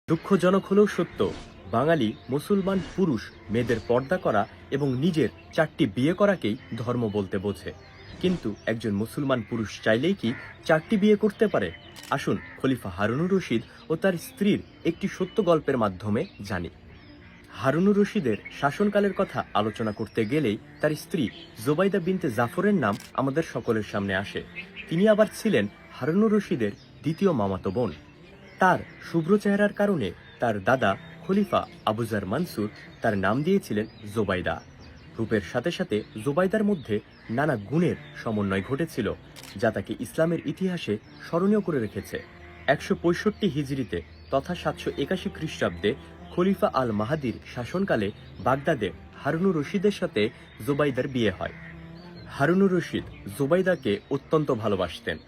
দুঃখজনক হলেও সত্য, বাঙালি মুসলমান পুরুষ মেয়েদের পর্দা করা এবং নিজের 4টি বিয়ে করাকেই ধর্ম বলতে বোঝে। কিন্তু একজন মুসলমান পুরুষ চাইলেই কি 4টি বিয়ে করতে পারে? আসুন খলিফা হারুনুর রশিদ ও তার স্ত্রীর একটি সত্য গল্পের মাধ্যমে জানি। হারুনুর রশিদের শাসনকালের কথা আলোচনা করতে গেলেই তার স্ত্রী জোবাইদা বিনতে জাফরের নাম আমাদের সকলের সামনে আসে। তিনি আবার ছিলেন হারুনুর রশিদের দ্বিতীয় মামাতো বোন। তার শুভ্র চেহারার কারণে তার দাদা খলিফা আবুজার মানসুর তার নাম দিয়েছিলেন জোবাইদা। রূপের সাথে সাথে জোবাইদার মধ্যে নানা গুণের সমন্বয় ঘটেছিল, যা তাকে ইসলামের ইতিহাসে স্মরণীয় করে রেখেছে। 165 হিজরিতে তথা 781 খ্রিস্টাব্দে খলিফা আল মাহাদির শাসনকালে বাগদাদে হারুনুর রশিদের সাথে জোবাইদার বিয়ে হয়। হারুনুর রশিদ জোবাইদাকে অত্যন্ত ভালোবাসতেন।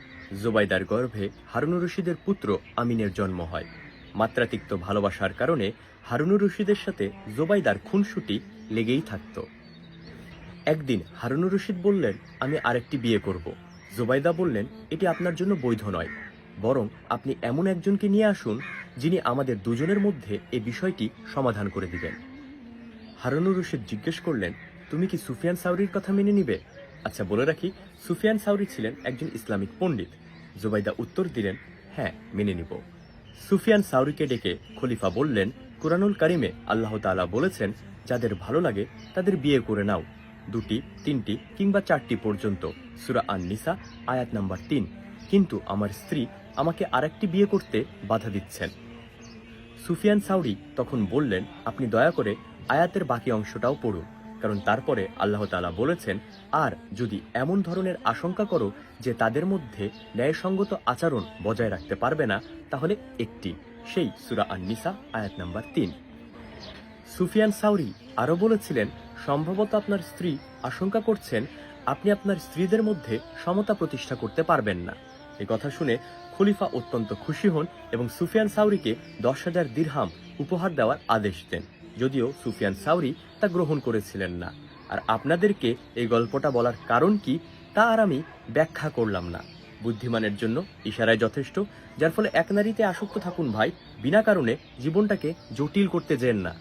জোবাইদার গর্ভে হারুনুর রশিদের পুত্র আমিনের জন্ম হয়। মাত্রাতিক্ত ভালোবাসার কারণে হারুনুর রশিদের সাথে জোবাইদার খুনসুটি লেগেই থাকত। একদিন হারুনুর রশিদ বললেন, আমি আরেকটি বিয়ে করব। জোবাইদা বললেন, এটি আপনার জন্য বৈধ নয়, বরং আপনি এমন একজনকে নিয়ে আসুন যিনি আমাদের দুজনের মধ্যে এই বিষয়টি সমাধান করে দিবেন। হারুনুর রশিদ জিজ্ঞেস করলেন, তুমি কি সুফিয়ান সাউরির কথা মেনে নিবে? আচ্ছা, বলে রাখি, সুফিয়ান সাউরি ছিলেন একজন ইসলামিক পণ্ডিত। জোবাইদা উত্তর দিলেন, হ্যাঁ, মেনে নিব। সুফিয়ান সাউরিকে ডেকে খলিফা বললেন, কুরআনুল কারিমে আল্লাহ তাআলা বলেছেন, যাদের ভালো লাগে তাদের বিয়ে করে নাও, 2টি, 3টি কিংবা 4টি পর্যন্ত। সূরা আন-নিসা আয়াত নাম্বার 3। কিন্তু আমার স্ত্রী আমাকে আরেকটি বিয়ে করতে বাধা দিচ্ছেন। সুফিয়ান সাউরি তখন বললেন, আপনি দয়া করে আয়াতের বাকি অংশটাও পড়ুন, কারণ তারপরে আল্লাহ তাআলা বলেছেন, আর যদি এমন ধরনের আশঙ্কা করো যে তাদের মধ্যে ন্যায়সঙ্গত আচরণ বজায় রাখতে পারবে না, তাহলে একটি, সেই সূরা আন-নিসা আয়াত নাম্বার 3। সুফিয়ান সাউরি আরও বলেছিলেন, সম্ভবত আপনার স্ত্রী আশঙ্কা করছেন আপনি আপনার স্ত্রীদের মধ্যে সমতা প্রতিষ্ঠা করতে পারবেন না। এ কথা শুনে খলিফা অত্যন্ত খুশি হন এবং সুফিয়ান সাউরিকে 10,000 দিরহাম উপহার দেওয়ার আদেশ দেন, যদিও সুফিয়ান সাউরি তা গ্রহণ করেছিলেন না। আর আপনাদেরকে এই গল্পটা বলার কারণ কি তা আর আমি ব্যাখ্যা করলাম না। বুদ্ধিমানের জন্য ইশারায় যথেষ্ট। যার ফলে এক নারীতে আসক্ত থাকুন ভাই, বিনা কারণে জীবনটাকে জটিল করতে যেন না।